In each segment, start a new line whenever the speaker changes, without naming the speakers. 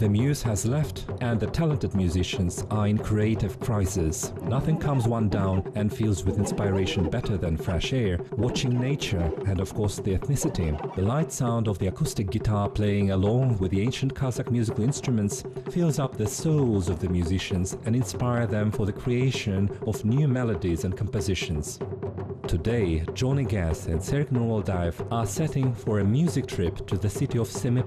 The muse has left and the talented musicians are in creative crisis. Nothing calms one down and fills with inspiration better than fresh air, watching nature and of course the ethnicity. The light sound of the acoustic guitar playing along with the ancient Kazakh musical instruments fills up the souls of the musicians and inspire them for the creation of new melodies and compositions. Today, Johnny Guess and Serik Nurmoldayev are setting for a music trip to the city of Semey.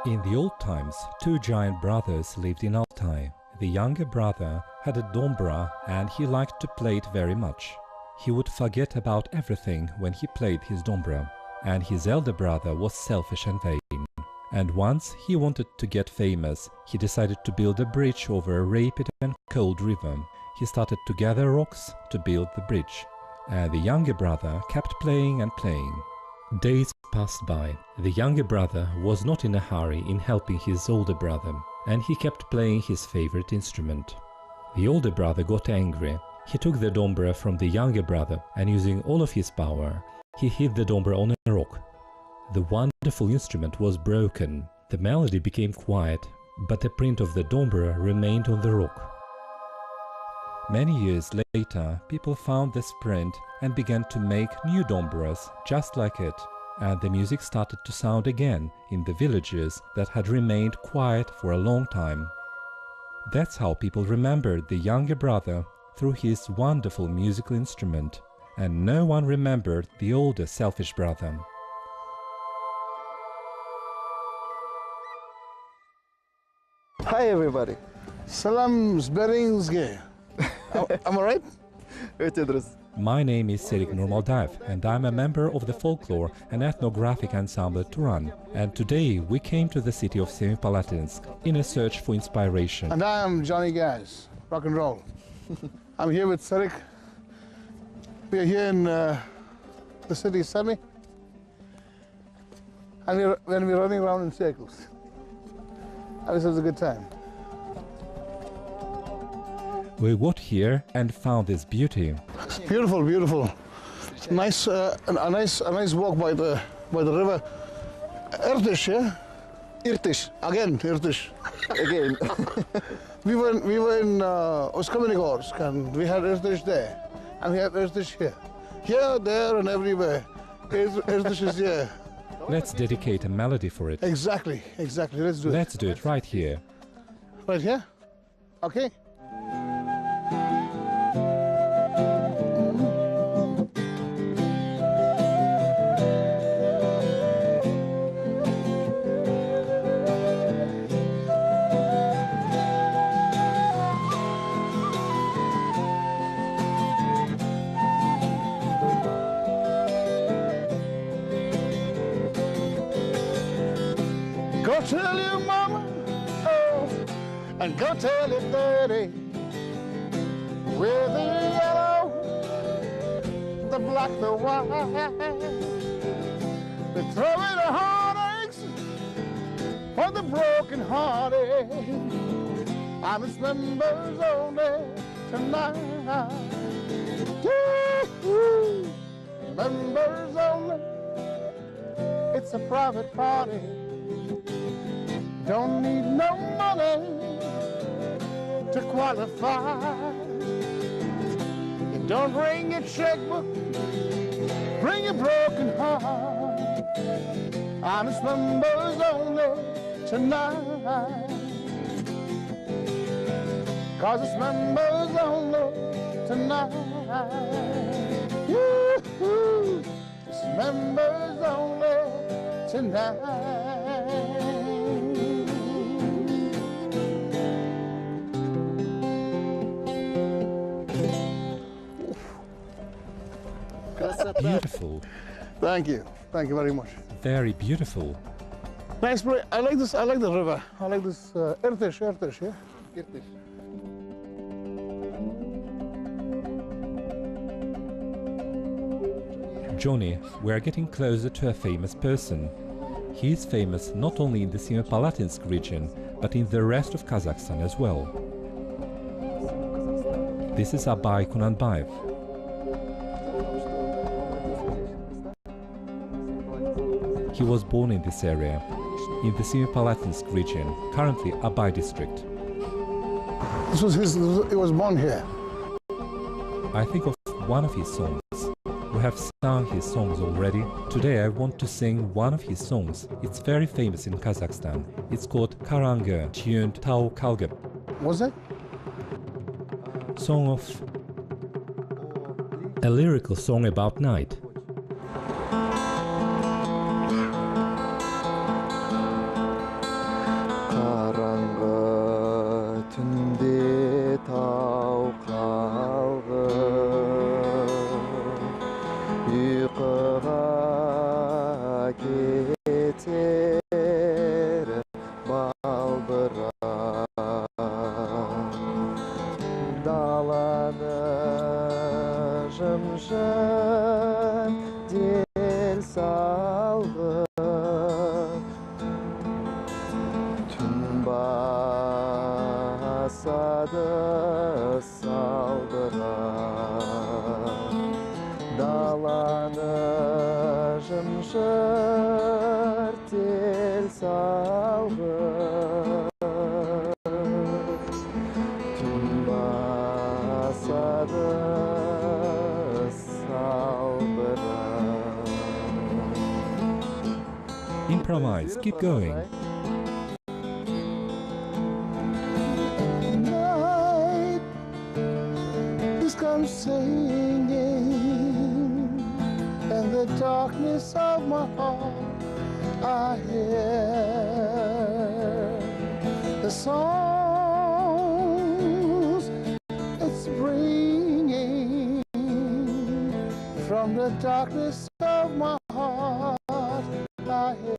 In the old times, two giant brothers lived in Altai. The younger brother had a dombra and he liked to play it very much. He would forget about everything when he played his dombra. And his elder brother was selfish and vain. And once he wanted to get famous, he decided to build a bridge over a rapid and cold river. He started to gather rocks to build the bridge. And the younger brother kept playing and playing. Days passed by. The younger brother was not in a hurry in helping his older brother, and he kept playing his favorite instrument. The older brother got angry. He took the dombra from the younger brother, and using all of his power, he hit the dombra on a rock. The wonderful instrument was broken. The melody became quiet, but the print of the dombra remained on the rock. Many years later, people found this print and began to make new dombras just like it, and the music started to sound again in the villages that had remained quiet for a long time. That's how people remembered the younger brother through his wonderful musical instrument, and no one remembered the older selfish brother.
Hi everybody.
Salam Zberingzge. Am I right?
My name is Serik Nurmoldayev and I'm a member of the folklore and ethnographic ensemble Turan. And today we came to the city of Semipalatinsk in a search for inspiration.
And I am Johnny Guess, rock and roll. I'm here with Serik. We are here in the city of Semey. And we're running around in circles. And this was a good time.
We got here and found this beauty.
Beautiful, beautiful. Nice, a nice walk by the river. Irtish, yeah?
Irtish.
Again, Irtish.
Again.
we were in Oskaminigorsk and we had Irtish there, and we had Irtish here. Here, there, and everywhere. Irtish is here.
Let's dedicate a melody for it.
Exactly, exactly. Let's do it.
Let's do it right here.
Right here? Okay. Go tell your mama, oh, and go tell your daddy, with the yellow, the black, the white, they throw in the heartaches for the broken hearted. I miss members only tonight. Woo-hoo. Members only, it's a private party. Don't need no money to qualify. You don't bring your checkbook, bring your broken heart. Honest members only tonight. 'Cause it's members only tonight. Yoo-hoo. It's members only tonight.
Beautiful.
Thank you very much.
Very beautiful.
Nice place. I like this. I like the river. I like this Irtish, yeah.
Irtish.
Johnny, we are getting closer to a famous person. He is famous not only in the Semipalatinsk region, but in the rest of Kazakhstan as well. This is Bakunin. He was born in this area, in the Semipalatinsk region, currently Abay district.
This was he was born here.
I think of one of his songs. We have sung his songs already. Today I want to sing one of his songs. It's very famous in Kazakhstan. It's called Karanga, tuned Tau Kalgab.
What's that?
Song of... a lyrical song about night.
Karanga tünde tau kalgıp uykuga keter baldıran dalany jımjıt del salgıp tün basadı saldıran dalany jımjıt del salgıp tün basadı saldıran.
Improvise, keep going.
Night is come singing, and the darkness of my heart I hear the songs it's bringing from the darkness of my heart I hear.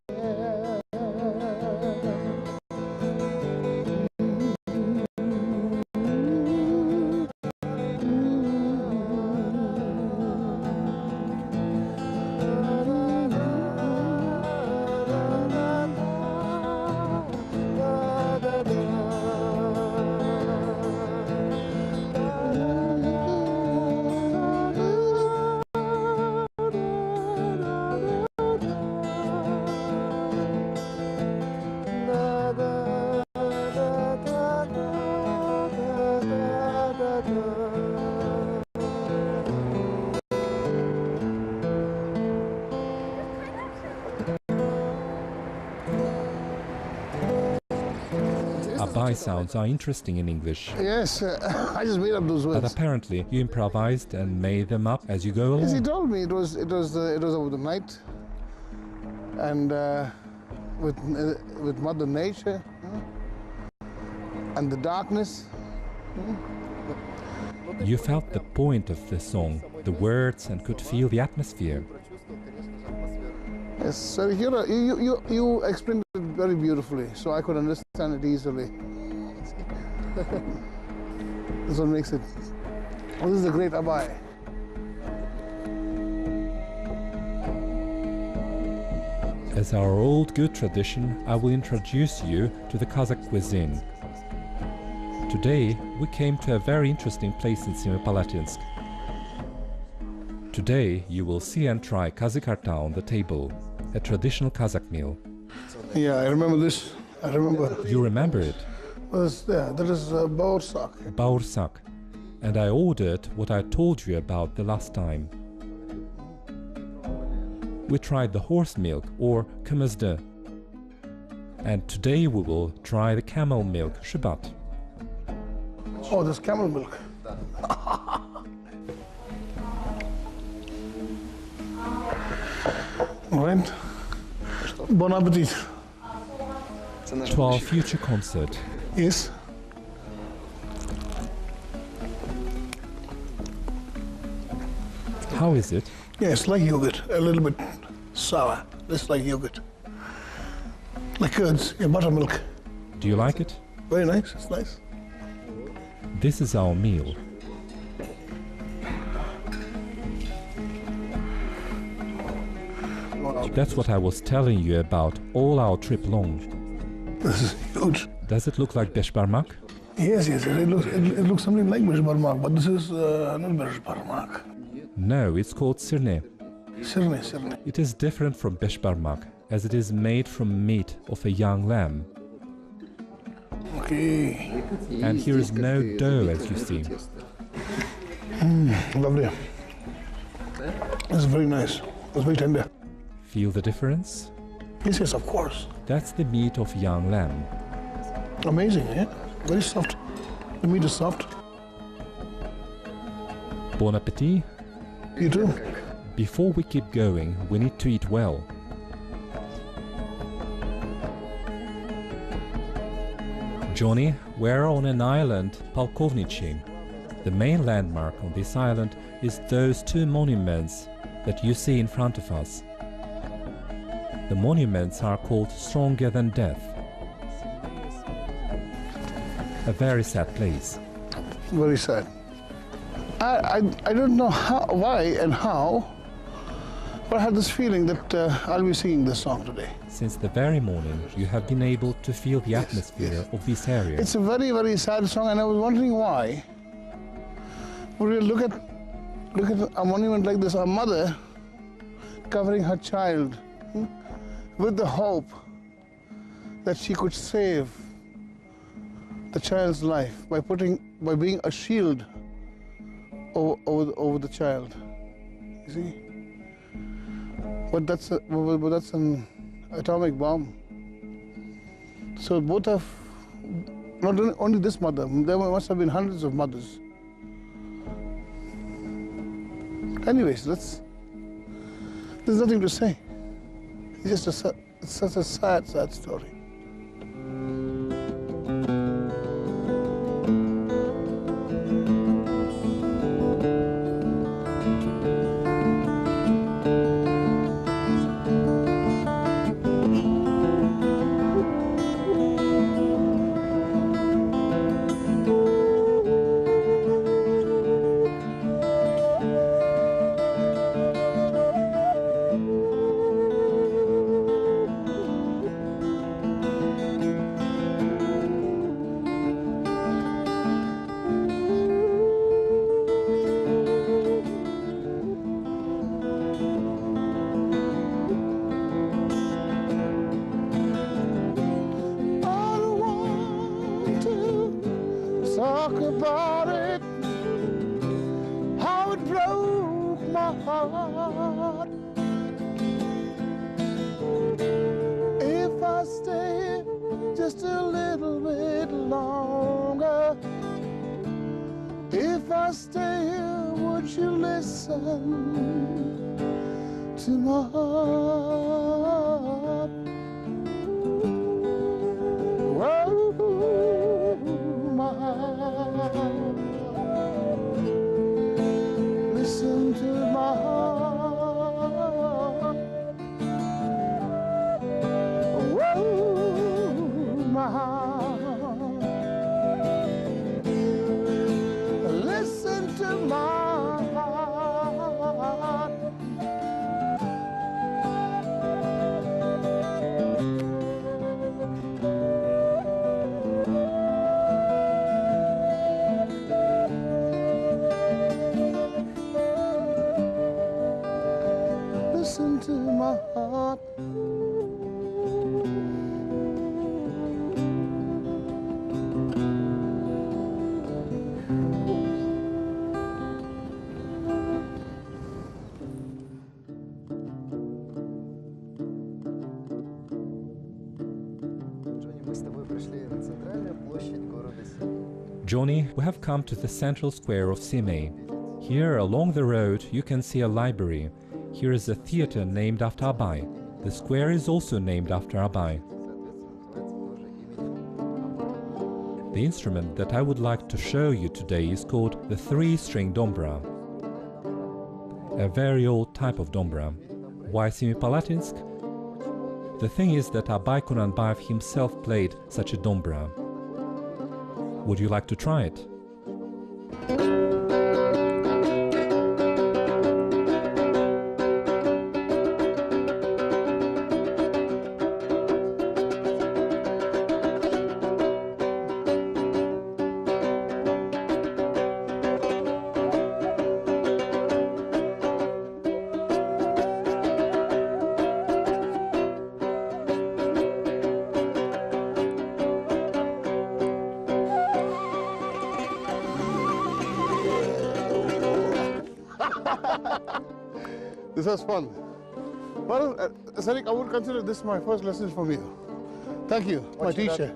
Abay sounds are interesting in English,
Yes, I just made up those
but
words.
apparently you improvised and made them up as you go
Yes, he
along.
told me it was over the night, and with Mother Nature and the darkness.
You felt the point of the song, the words, and could feel the atmosphere.
Yes, so you explained it very beautifully, so I could understand it easily. This what makes it. Oh, this is the great Abay.
As our old good tradition, I will introduce you to the Kazakh cuisine. Today, we came to a very interesting place in Semipalatinsk. Today, you will see and try kazikarta on the table, a traditional Kazakh meal.
Yeah, I remember this. I remember.
You remember it,
That is Baursak.
baursak, and I ordered what I told you about the last time. We tried the horse milk or kımızdı, and today we will try the camel milk shubat.
Oh, this camel milk. Right. Bon appetit.
To our future concert.
Yes.
How is it?
Yes, like yogurt. A little bit sour. Just like yogurt. Like curds. Yeah, buttermilk.
Do you like it?
Very nice. It's nice.
This is our meal. That's what I was telling you about all our trip long.
This is huge.
Does it look like beshbarmak?
Yes, yes. It looks something like beshbarmak, but this is not beshbarmak.
No, it's called sirne.
Sirne, sirne.
It is different from beshbarmak. as it is made from meat of a young lamb.
Okay.
And here is no dough, as you see.
Lovely. It's very nice. It's very tender.
Feel the difference?
Yes, yes, of course.
That's the meat of young lamb.
Amazing, eh? Very soft. The meat is soft.
Bon appetit!
You too.
Before we keep going, we need to eat well. Johnny, we're on an island, Polkovnichi. The main landmark on this island is those two monuments that you see in front of us. The monuments are called Stronger Than Death. A very sad place.
Very sad. I don't know how, why and how, but I had this feeling that I'll be singing this song today.
Since the very morning, you have been able to feel the atmosphere of this area.
It's a very, very sad song, and I was wondering why. When we look at a monument like this, a mother covering her child with the hope that she could save the child's life by being a shield over the child. You see? But that's an atomic bomb. So both of, not only this mother, there must have been hundreds of mothers. Anyways, there's nothing to say. It's just it's such a sad, sad story. Talk about it, how it broke my heart. If I stay just a little bit longer, if I stay here, would you listen to my heart? Whoa, my heart. Listen to my heart. Whoa, my heart. Listen to my heart. Listen to my heart.
Johnny, we have come to the central square of Semey. Here, along the road, you can see a library. Here is a theater named after Abai. The square is also named after Abai. The instrument that I would like to show you today is called the three-string dombra. A very old type of dombra. Why Semipalatinsk? The thing is that Abai Kunanbayev himself played such a dombra. Would you like to try it?
This was fun. Well, Serik, I would consider this my first lesson from you. Thank you, my teacher.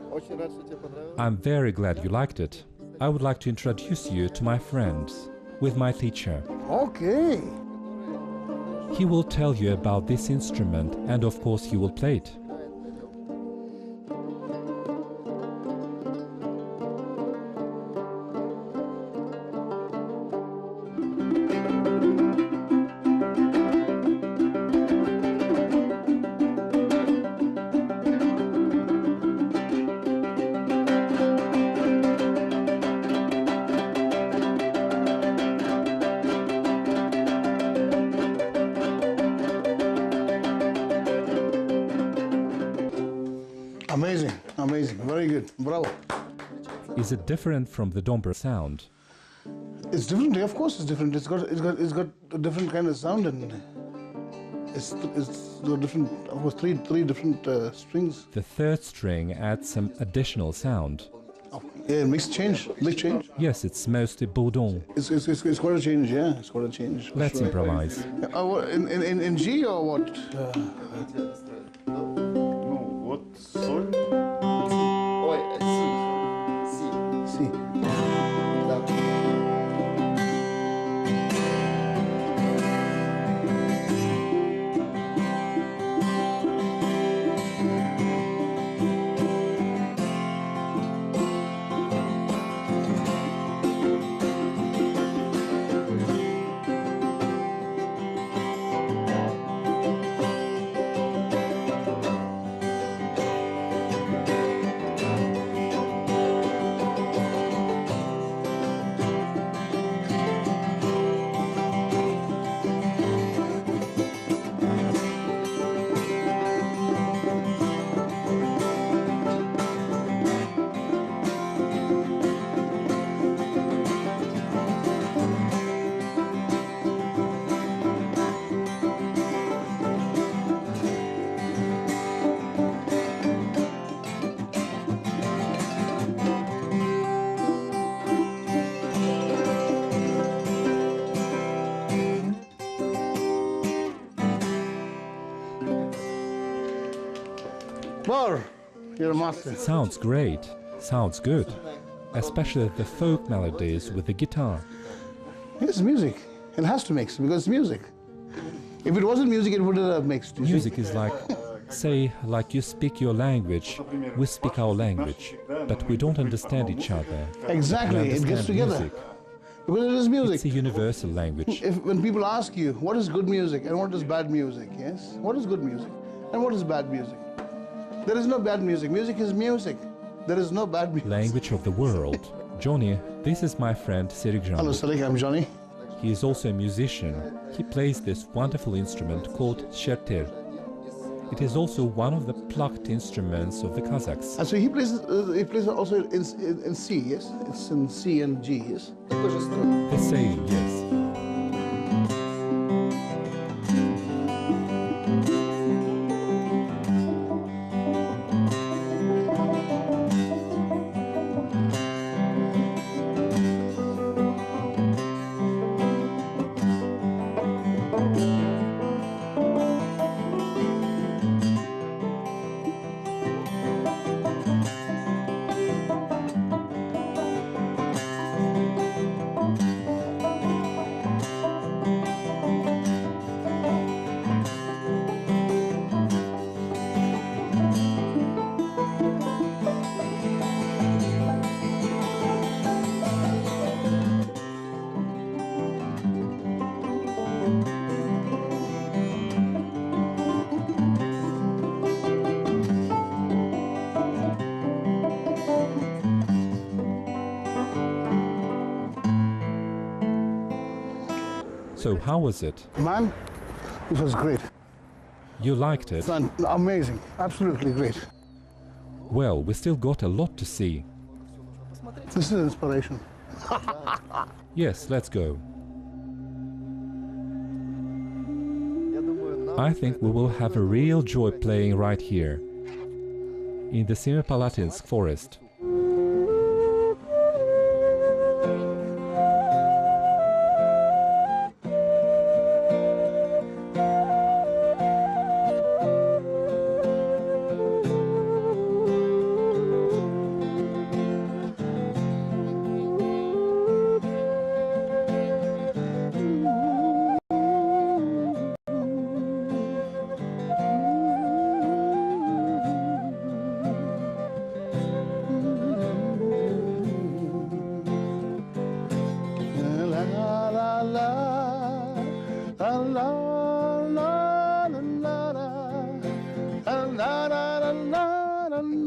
I'm very glad you liked it. I would like to introduce you to my friends with my teacher.
Okay.
He will tell you about this instrument and of course he will play it.
Amazing, amazing, very good, bravo.
Is it different from the Dombra sound?
It's different, of course it's different. It's got a different kind of sound and it's different, of course, three different strings.
The third string adds some additional sound.
Oh, yeah, it makes change, big change.
Yes, it's mostly bourdon.
It's quite a change, yeah, it's quite a change.
Let's improvise.
In G or what?
Вот соль. Ой, си.
C.
Да.
Bar, you're a master.
Sounds great. Sounds good. Especially the folk melodies with the guitar.
It's music. It has to mix because it's music. If it wasn't music, it wouldn't have mixed.
Music is like, say, like you speak your language, we speak our language, but we don't understand each other.
Exactly,
We
it gets
understand
together.
music.
Because it is
It's
music.
a universal language.
When people ask you, what is good music and what is bad music, yes? What is good music and what is bad music? There is no bad music. Music is music. There is no bad music.
Language of the world. Johnny, this is my friend Serik.
Hello, Serik, I'm Johnny.
He is also a musician. He plays this wonderful instrument called sherter. It is also one of the plucked instruments of the Kazakhs.
And so he plays also in C, yes? It's in C and G, yes?
The same, yes. So how was it?
Man, it was great.
You liked it?
Amazing, absolutely great.
Well, we still got a lot to see.
This is inspiration.
Yes, let's go. I think we will have a real joy playing right here, in the Semipalatinsk forest.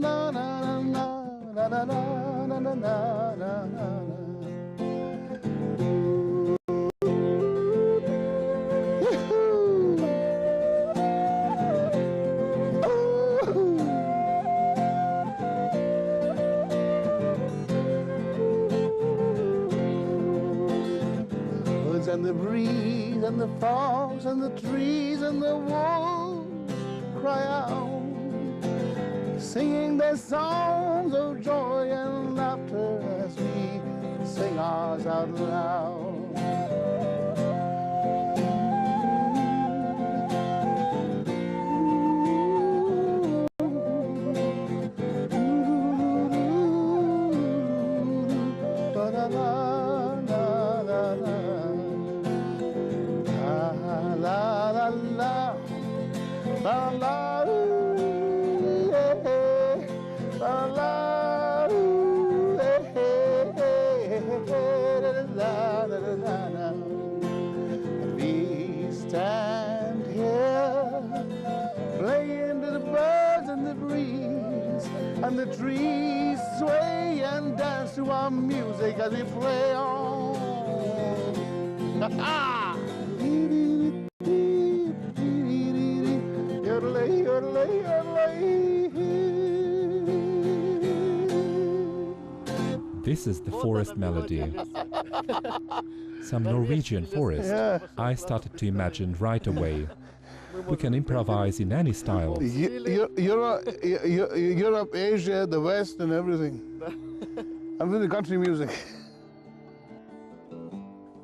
na na na na na na na na na na. And the breeze and the fogs and the trees and the wolves cry out, singing their songs of joy and laughter as we sing ours out loud. We stand here, playing to the birds and the breeze, and the trees sway and dance to our music as we play on.
This is the forest melody. Some Norwegian forest.
Yeah.
I started to imagine right away. We can improvise in any style.
Europe, Asia, the West, and everything. I'm in the country music.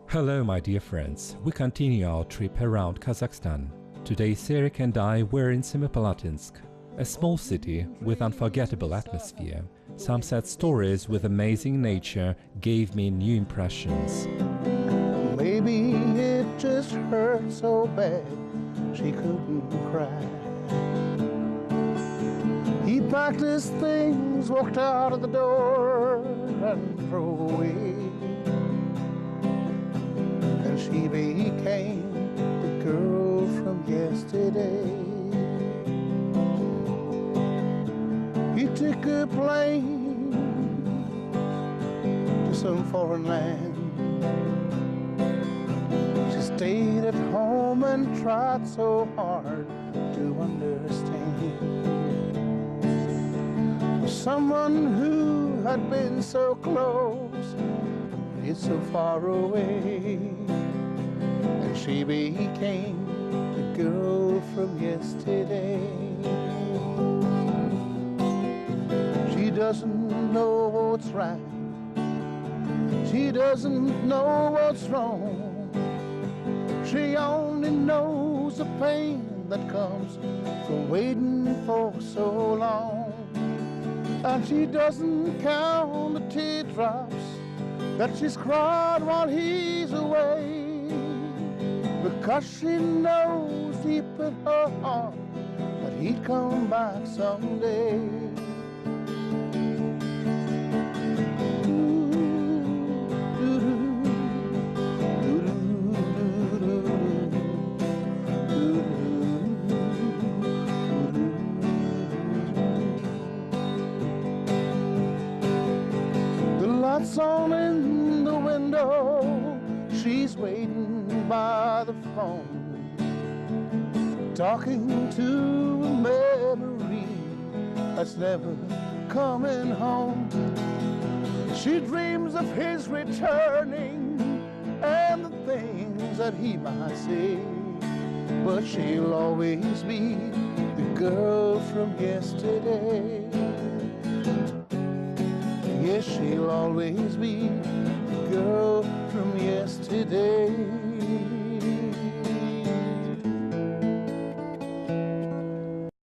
Hello, my dear friends. We continue our trip around Kazakhstan. Today, Serik and I were in Semey, a small city with unforgettable atmosphere. Some sad stories with amazing nature gave me new impressions.
Maybe it just hurt so bad she couldn't cry. He packed his things, walked out of the door and drove away. And she became the girl from yesterday. He took a plane to some foreign land. She stayed at home and tried so hard to understand. Someone who had been so close is so far away. And she became the girl from yesterday. She doesn't know what's right. She doesn't know what's wrong. She only knows the pain that comes from waiting for so long. And she doesn't count the teardrops that she's cried while he's away, because she knows deep in her heart that he'd come back someday. Lights on in the window, she's waiting by the phone, talking to a memory that's never coming home. She dreams of his returning and the things that he might say, but she'll always be the girl from yesterday. Yes, she'll always be the girl